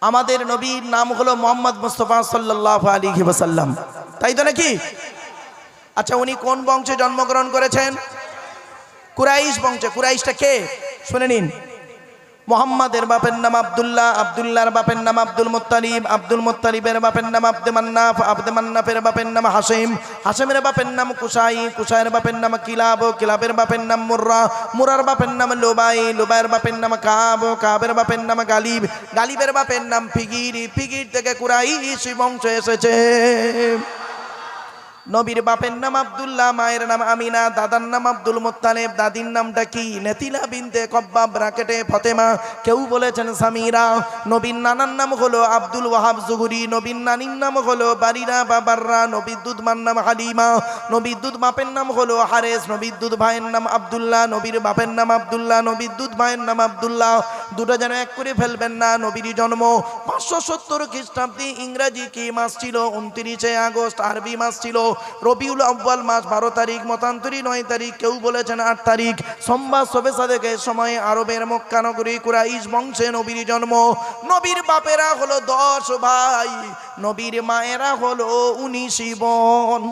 আমাদের নবীর নাম হলো মোহাম্মদ মুস্তাফা সাল্লাল্লাহু আলাইহি ওয়াসাল্লাম, তাই তো নাকি? আচ্ছা, উনি কোন বংশে জন্মগ্রহণ করেছেন? কুরাইশ বংশে। কুরাইশটা কে শুনে নিন। মোহাম্মদের বাপের নাম আব্দুল্লাহ, আব্দুল্লাহর বাপের নাম আব্দুল মুত্তালিব, আব্দুল মুত্তালিবের বাপের নাম আব্দে মান্নাফ, আব্দে মান্নাফের বাপের নাম হাসিম, হাসিমের বাপের নাম কুসাই, কুসাইয়ের বাপের নাম কিলাব, কিলাবের বাপের নাম মুর্রা, মুরার বাপের নাম লুবাই, লুবাইয়ের বাপের নাম কাব, কাবের বাপের নাম গালিব, গালিবের বাপের নাম ফিগির, ফিগির থেকে কুরাইশ বংশ এসেছে। নবীর বাপের নাম আব্দুল্লাহ, মায়ের নাম আমিনা, দাদার নাম আব্দুল মুত্তালিব, দাদির নামটা কি? নেতিলা বিনতে কব্বাব ব্রাকেটে ফতেমা, কেউ বলেছেন সামিরা। নবীর নানার নাম হলো আব্দুল ওয়াহাব জুহরি, নবীর নানির নাম হলো বারিরা বাবাররা, নবীর দুধ মার নাম হালিমা, নবীর দুধ বাপের নাম হলো হারেস, নবীর দুধ ভাইয়ের নাম আব্দুল্লাহ, নবীর বাপের নাম আব্দুল্লাহ, নবীর দুধ ভাইয়ের নাম আব্দুল্লাহ। দুটো যেন এক করে ফেলবেন না। নবীর জন্ম 570 খ্রিস্টাব্দে, ইংরেজি কি মাস ছিল? 29 আগস্ট, আরবি মাস ছিল রবিউল আউয়াল মাস 12 তারিখ, মতান্তরী 9 তারিখ, কেউ বলেছেন 8 তারিখ, সোমবার শবে সাদেকের সময় আরবের মক্কা নগরী কুরাইশ বংশে নবীর জন্ম। নবীর বাপেরা হলো 10 ভাই, নবীর মায়েরা হলো 19 বোন।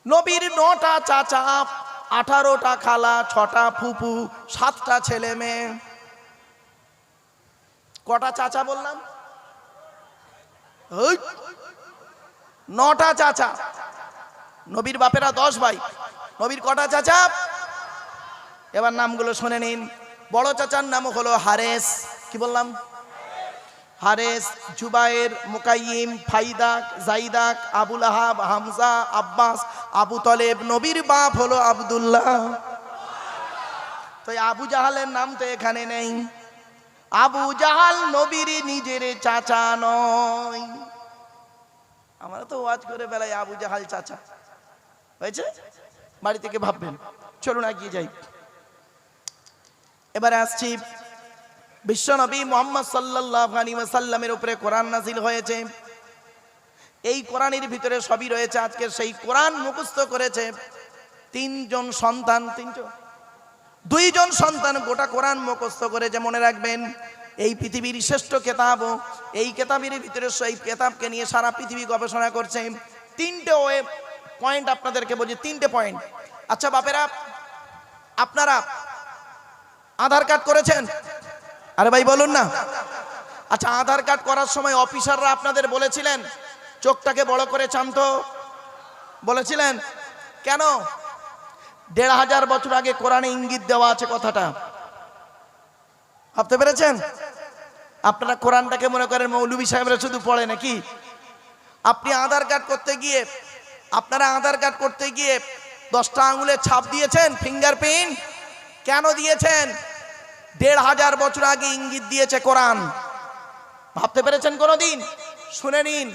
নবীর 9টা চাচা, 18টা খালা, 6টা ফুফু, 7টা ছেলে মেয়ে। কটা চাচা বললাম? 9টা চাচা। নবীর বাপেরা 10 ভাই, নবীর কটা চাচা? এবার নামগুলো শুনে নিন। বড় চাচার নাম হলো হারেস, কি বললাম? হারেস, জুবায়ের, মুকাইম, ফাইদাক, জাইদাক, আবুল আহাব, হামজা, আব্বাস, আবু তলেব। নবীর বাপ হলো আব্দুল্লাহ। তো আবু জাহালের নাম তো এখানে নেই। আবু জাহাল নবীর নিজের চাচা নয়। আমরা তো ওয়াজ করে বেলায় আবু জাহাল চাচা হয়েছে, বাড়ি থেকে ভাববেন। চলুন এগিয়ে যাই। এবারে আসছি, বিশ্বনবী মুহাম্মদ সাল্লাল্লাহু আলাইহি ওয়াসাল্লামের উপরে কোরআন নাযিল হয়েছে। এই কোরআনের ভিতরে সবই রয়েছে। আজকে সেই কোরআন মুখস্থ করেছে 3 জন সন্তান, 2 জন সন্তান গোটা কোরআন মুখস্থ করেছে। মনে রাখবেন, এই পৃথিবীর শ্রেষ্ঠ কেতাব, এই কেতাবের ভিতরে সেই কেতাবকে নিয়ে সারা পৃথিবী গবেষণা করছে। 3টে পয়েন্ট আপনাদেরকে বলছি, 3টে পয়েন্ট। আচ্ছা বাপেরা, আপনারা আধার কার্ড করেছেন? আরে ভাই বলুন না। আচ্ছা, আধার কার্ড করার সময় অফিসাররা আপনাদের বলেছিলেন চোখটাকে বড় করে চান্ত? বলেছিলেন কেন? 1500 বছর আগে কোরআনে ইঙ্গিত দেওয়া আছে কথাটা। ভাবতে পেরেছেন? আপনারা কোরআনটাকে মনে করেন মৌলভী সাহেবরা শুধু পড়ে নাকি? আপনি আধার কার্ড করতে গিয়ে, আপনারা আধার কার্ড করতে গিয়ে 10টা আঙুলের ছাপ দিয়েছেন, ফিঙ্গারপ্রিন্ট। কেন দিয়েছেন? 1500 বছর আগে ইঙ্গিত দিয়েছে কোরআন। ভাবতে পেরেছেন কোনোদিন? শুনে নিন,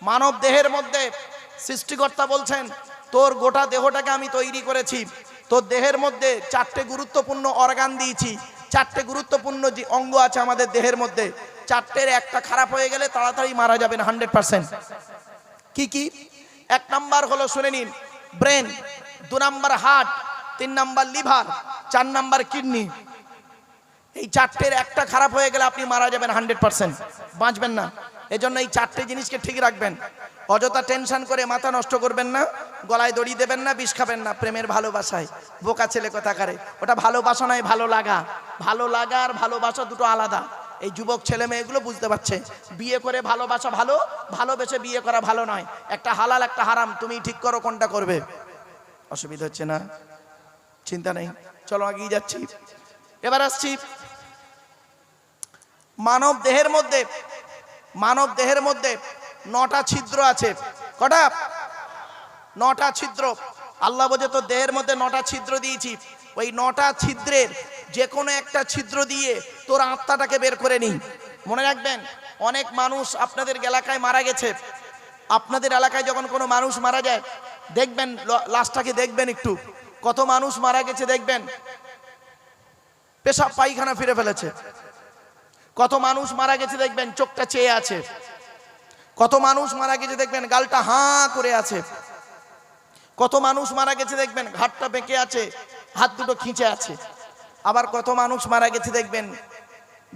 মানব দেহের মধ্যে সৃষ্টিকর্তা বলছেন, তোর গোটা দেহটাকে আমি তৈরি করেছি, তোর দেহের মধ্যে 4টে গুরুত্বপূর্ণ অর্গান দিয়েছি, 4টে গুরুত্বপূর্ণ যে অঙ্গ আছে আমাদের দেহের মধ্যে, 4টের একটা খারাপ হয়ে গেলে তাড়াতাড়ি মারা যাবেন 100%। কি কি? 1 নাম্বার হলো, শুনে নিন, brain, 2 number heart, 3 number liver, 4 number kidney. এই 4টের একটা খারাপ হয়ে গেলে আপনি মারা যাবেন 100%, বাঁচবেন না। এজন্য এই 4টে জিনিসকে ঠিক রাখবেন। অযথা টেনশন করে মাথা নষ্ট করবেন না, গলায় দড়ি দেবেন না, বিষ খাবেন না। প্রেমের ভালোবাসায় বোকা ছেলে কথা কারে, ওটা ভালোবাসা নয়, ভালো লাগা। ভালো লাগা আর ভালোবাসা দুটো আলাদা। এই যুবক ছেলে মেয়েগুলো বুঝতে পারছে, বিয়ে করে ভালোবাসা ভালো, ভালোবেসে বিয়ে করা ভালো নয়। একটা হালাল একটা হারাম, তুমি ঠিক করো কোনটা করবে। অসুবিধা হচ্ছে না? চিন্তা নেই, চলো এগিয়ে যাচ্ছি। এবার আসছি, মানব দেহের মধ্যে 9টা ছিদ্র আছে। কটা? 9টা ছিদ্র। আল্লাহ বলে তো দেহের মধ্যে 9টা ছিদ্র দিয়েছি। ওই 9টা ছিদ্রের যে কোনো একটা ছিদ্র দিয়ে তোর আত্মাটাকে বের করে নিই। মনে রাখবেন, অনেক মানুষ আপনাদের এলাকায় মারা গেছে। আপনাদের এলাকায় যখন কোনো মানুষ মারা যায়, দেখবেন লাশটাকে দেখবেন একটু, কত মানুষ মারা গেছে দেখবেন পেশাব পায়খানা ফিরে ফেলেছে। কত মানুষ মারা গেছে দেখবেন চোখটা চেয়ে আছে। কত মানুষ মারা গেছে দেখবেন গালটা হাঁ করে আছে। কত মানুষ মারা গেছে দেখবেন ঘাটটা বেঁকে আছে, হাত দুটো খিঁচে আছে। আবার কত মানুষ মারা গেছে দেখবেন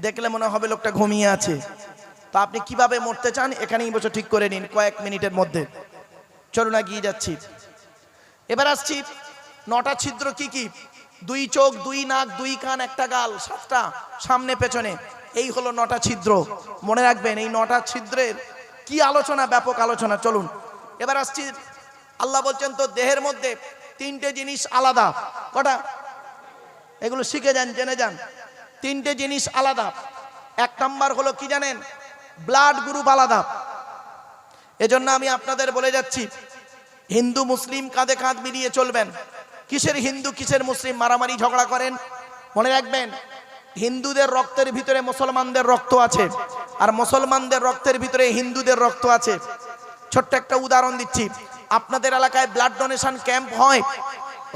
দেখলে মনে হবে লোকটা ঘুমিয়ে আছে। তা আপনি কিভাবে মরতে চান এখানেই বসে ঠিক করে নিন কয়েক মিনিটের মধ্যে। চলুন এগিয়ে যাচ্ছি। এবার আসছি 9টা ছিদ্র কি কি? 2 চোখ, 2 নাক, 2 কান, 1টা গাল, 7টা সামনে পেছনে, এই হলো 9টা ছিদ্র। মনে রাখবেন এই 9টা ছিদ্রের কি আলোচনা, ব্যাপক আলোচনা। চলুন এবার আসছি, আল্লাহ বলছেন তো দেহের মধ্যে 3টে জিনিস আলাদা। কটা? এগুলো শিখে যান, জেনে যান। 3টে জিনিস আলাদা। 1 নাম্বার হলো কি জানেন? ব্লাড গ্রুপ আলাদা। এজন্য আমি আপনাদের বলে যাচ্ছি, হিন্দু মুসলিম কাঁধে কাঁধ মিলিয়ে চলবেন। কিসের হিন্দু কিসের মুসলিম মারামারি ঝগড়া করেন? মনে রাখবেন হিন্দুদের রক্তের ভিতরে মুসলমানদের রক্ত আছে, আর মুসলমানদের রক্তের ভিতরে হিন্দুদের রক্ত আছে। ছোট্ট একটা উদাহরণ দিচ্ছি, আপনাদের এলাকায় ব্লাড ডোনেশন ক্যাম্প হয়,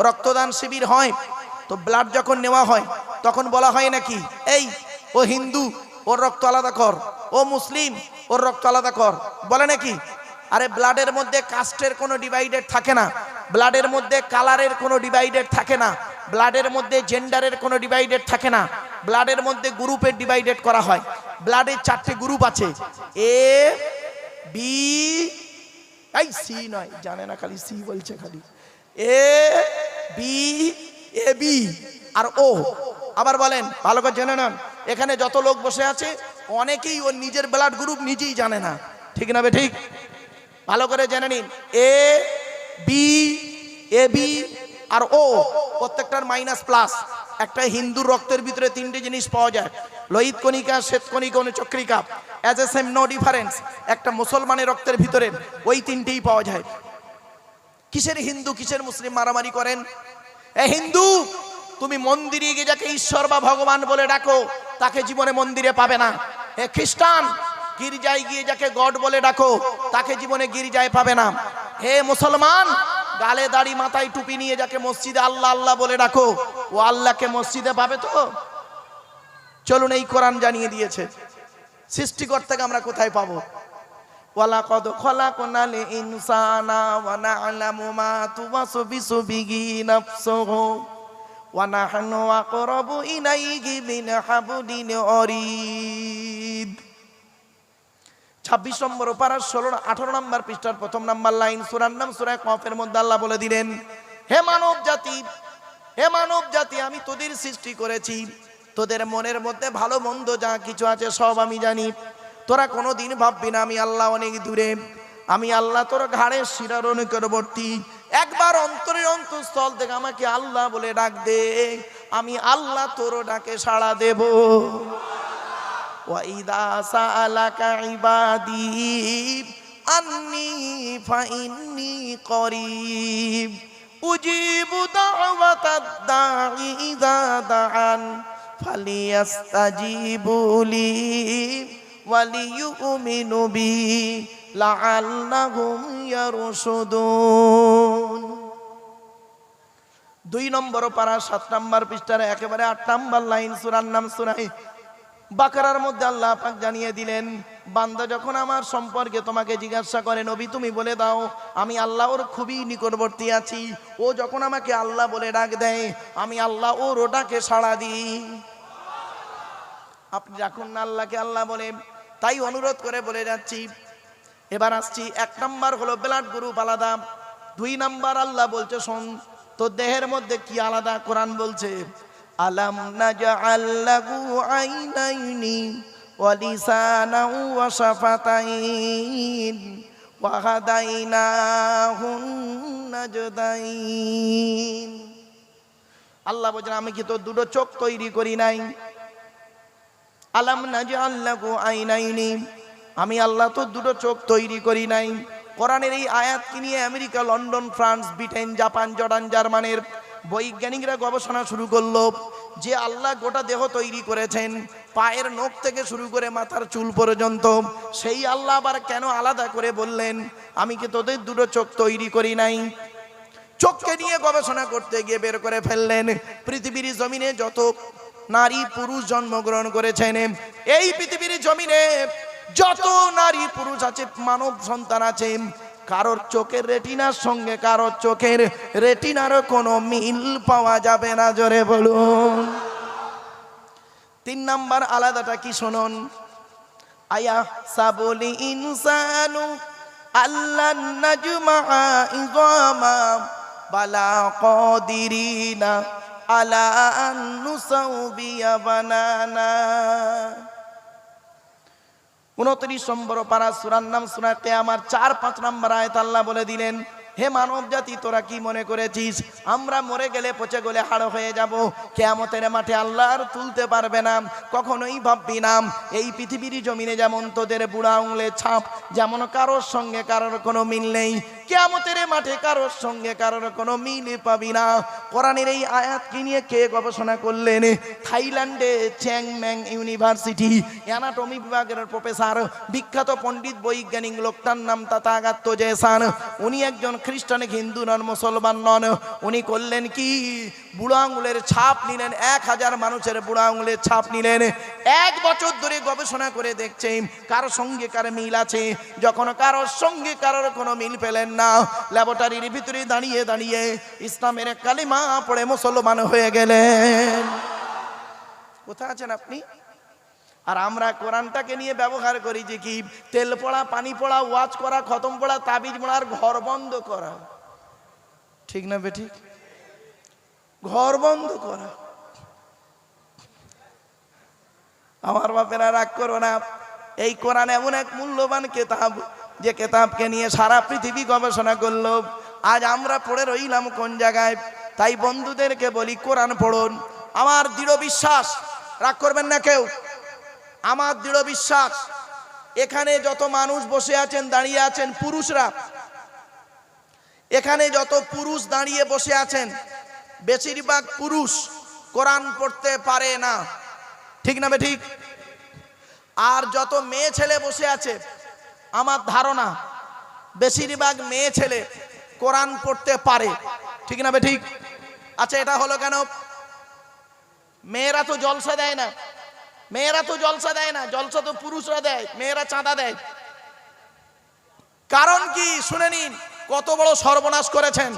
রক্তদান শিবির হয়, তো ব্লাড যখন নেওয়া হয় তখন বলা হয় নাকি এই ও হিন্দু ওর রক্ত আলাদা কর, ও মুসলিম ওর রক্ত আলাদা কর, বলে নাকি? আরে ব্লাডের মধ্যে কাস্টের কোনো ডিভাইডেড থাকে না, ব্লাডের মধ্যে কালারের কোনো ডিভাইডেড থাকে না, ব্লাডের মধ্যে জেন্ডারের কোনো ডিভাইডেড থাকে না, ব্লাডের মধ্যে গ্রুপের ডিভাইডেড করা হয়। ব্লাডের 4টে গ্রুপ আছে, এ বি, এই সি নয়, জানে না খালি সি বলছে, খালি এ বি, এ বি আর ও। আবার বলেন, ভালো করে জেনে নেন, এখানে যত লোক বসে আছে অনেকেই ওর নিজের ব্লাড গ্রুপ নিজেই জানে না, ঠিক না বে ঠিক? ভালো করে জেনে নিন, এ বি, এ বি আর ও প্রত্যেকটার মাইনাস প্লাস। একটা হিন্দুর রক্তের ভিতরে 3টে জিনিস পাওয়া যায়, লোহিত কণিকা, শ্বেত কণিকা, অনুচক্রিকা, as a same no difference. একটা মুসলমানের রক্তের ভিতরে ওই 3টেই পাওয়া যায়। কিসের হিন্দু কিসের মুসলিম মারামারি করেন? এ হিন্দু, তুমি মন্দিরে গিয়ে যাকে ঈশ্বর বা ভগবান বলে ডাকো তাকে জীবনে মন্দিরে পাবে না। এ খ্রিস্টান, গির্জায় গিয়ে যাকে গড বলে ডাকো তাকে জীবনে গির্জায় পাবে না। হে মুসলমান, গালে দাড়ি মাথায় টুপি নিয়ে যাকে মসজিদে আল্লাহ আল্লাহ বলে ডাকো ও আল্লাহকে মসজিদে পাবে তো? চলুন, এই কোরআন জানিয়ে দিয়েছে সৃষ্টিকর্তাকে আমরা কোথায় পাবো। ওয়ালাকাদ খলাকনাল ইনসানা ওয়া না'লামু মা তুওয়াসবিসু বিহি নাফসুহু ওয়া নাহনু আকরাবু ইলাইহি মিন হাবলিল ওয়ারিদ। 26 নম্বর পারা 18 নম্বর পৃষ্ঠার 1ম নম্বর লাইন, সূরার নাম সূরা কফের মধ্যে আল্লাহ বলে দিলেন, হে মানব জাতি, হে মানব জাতি, আমি তোদের সৃষ্টি করেছি, তোদের মনের মধ্যে ভালো মন্দ যা কিছু আছে সব আমি জানি। তোরা কোনোদিন ভাববি না আমি আল্লাহ অনেক দূরে, আমি আল্লাহ তোর ঘাড়ের শিরার নিকটবর্তী। একবার অন্তরের অন্তঃস্থল থেকে আমাকে আল্লাহ বলে ডাক দে, আমি আল্লাহ তোর ডাকে সাড়া দেব। وَإِذَا سَأَلَكَ عِبَادِي أَنِّي فَإِنِّي قَرِيبٌ أُجِيبُ دَعْوَةَ الدَّاعِ إِذَا دَعَانِ فَلْيَسْتَجِيبُوا لِي وَلْيُؤْمِنُوا بِي لَعَلَّهُمْ يَرْشُدُونَ। 2 নম্বর পারা 7 নম্বর পৃষ্ঠার একেবারে 8 নম্বর লাইন, সূরার নাম সূরা বাকারার মধ্যে আল্লাহ পাক জানিয়ে দিলেন, বান্দা যখন আমার সম্পর্কে তোমাকে জিজ্ঞাসা করে নবী তুমি বলে দাও আমি আল্লাহর খুবই নিকটবর্তী আছি। ও যখন আমাকে আল্লাহ বলে ডাক দেয় আমি আল্লাহ ওর ওটাকে সাড়া দিই। আপনি রাখুন না আল্লাহকে আল্লাহ বলে, তাই অনুরোধ করে বলে যাচ্ছি। এবার আসছি, 1 নাম্বার হলো ব্লাড গ্রুপ আলাদা। 2 নাম্বার আল্লাহ বলছে শোন, তো দেহের মধ্যে কি আলাদা? কোরআন বলছে আলাম নাজআল লাহু আইনাইনি ওয়া লিসানান ওয়া শাফাতাইন ওয়া হাদাইনাহুন নাজদাইন। আল্লাহ বলেন আমি কি তোর 2টো চোখ তৈরি করি নাই? আলাম নাজআল লাহু আইনাইনি, আমি আল্লাহ তোর 2টো চোখ তৈরি করি নাই। কোরআনের এই আয়াতকে নিয়ে America, London, France, Britain, Japan, Jordan, জার্মানির বৈজ্ঞানিকরা গবেষণা শুরু করলো যে আল্লাহ গোটা দেহ তৈরি করেছেন, পায়ের নখ থেকে শুরু করে মাথার চুল পর্যন্ত, সেই আল্লাহ আবার কেন আলাদা করে বললেন আমি কি তোদের 2টো চোখ তৈরি করি নাই? চোখকে নিয়ে গবেষণা করতে গিয়ে বের করে ফেললেন পৃথিবীর জমিনে যত নারী পুরুষ জন্মগ্রহণ করেছেন, এই পৃথিবীর জমিনে যত নারী পুরুষ আছে, মানব সন্তান আছে, কারোর চোখের রেটিনার সঙ্গে কারোর চোখের রেটিনার কোনো মিল পাওয়া যাবে না। জোরে বলুন। তিন নাম্বার আলাদাটা কি শুনুন, আয়া সাবুলি ইনসানু আল্লান নাজমা ইযামা বালা কাদিরিনা আলা আন নুসাউবিয়া বানানা। 29 নম্বর পারা, সূরার নাম সূরা কিয়ামার 4-5 নম্বর আয়াত আল্লাহ বলে দিলেন, হে মানব জাতি, তোরা কি মনে করেছিস আমরা মরে গেলে পচে গলে হাড় হয়ে যাব, কিয়ামতের মাঠে আল্লাহ আর তুলতে পারবে না? কখনোই ভাববি না। এই পৃথিবীর জমিনে যেমন তোদের বুড়া আঙুলের ছাপ, যেমন কারোর সঙ্গে কারোর কোনো মিল নেই, কিয়ামতের মাঠে কারোর সঙ্গে কারোর কোনো মিল পাবি না। কোরআনের এই আয়াতকে নিয়ে কে গবেষণা করলেন? থাইল্যান্ডে চ্যাংম্যাং ইউনিভার্সিটি অ্যানাটমি বিভাগের প্রফেসর, বিখ্যাত পণ্ডিত বৈজ্ঞানিক লোকটার নাম তাথাগত জেসান। উনি একজন খ্রিস্টান, হিন্দু নন, মুসলমান নন। উনি করলেন কি, বুড়ো আঙুলের ছাপ নিলেন, 1000 মানুষের বুড়ো আঙুলের ছাপ নিলেন। 1 বছর ধরে গবেষণা করে দেখছেন কারোর সঙ্গে কার মিল আছে। যখন কারোর সঙ্গে কারোর কোনো মিল পেলেন না, ল্যাবরেটরির ভিতরে দাঁড়িয়ে দাঁড়িয়ে ইসলামের কালিমা পড়ে মুসলমান হয়ে গেলেন। কোথায় আছেন আপনি? আর আমরা কোরআনটাকে নিয়ে ব্যবহার করি যে কি, তেল পড়া, পানি পড়া, ওয়াজ করা, খতম পড়া, তাবিজ পড়ার ঘর বন্ধ করা। ঠিক না বেঠিক? ঘর বন্ধ করা। আমার বাপেরা রাগ করো না, এই কোরআন এমন এক মূল্যবান কিতাব যে কিতাবকে নিয়ে সারা পৃথিবী গবেষণা করলো। আজ আমরা পড়ে রইলাম কোন জায়গায়? তাই বন্ধুদেরকে বলি কোরআন পড়ুন। আমার দৃঢ় বিশ্বাস, রাগ করবেন না কেউ, আমার দৃঢ় বিশ্বাস এখানে যত মানুষ বসে আছেন, দাঁড়িয়ে আছেন, পুরুষরা, এখানে যত পুরুষ দাঁড়িয়ে বসে আছেন, বেশিরভাগ পুরুষ কোরআন পড়তে পারে না। ঠিক না বেঠিক? আর যত মেয়ে ছেলে বসে আছে, আমার ধারণা বেশিরভাগ মেয়ে ছেলে কোরআন পড়তে পারে। ঠিক না বেঠিক? আচ্ছা, এটা হলো কেন? মেয়েরা তো জলসা দেয় না, মেয়েরা তো জলসা দেয় না, জলসা তো পুরুষরা দেয়, মেয়েরা চাঁদা দেয়। কারণ কি শুনে নিন, কত বড় সর্বনাশ করেছেন,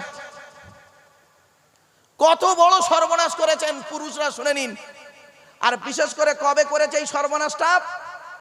কত বড় সর্বনাশ করেছেন পুরুষরা, শুনে নিন। আর বিশেষ করে কবে করেছে এই সর্বনাশটা?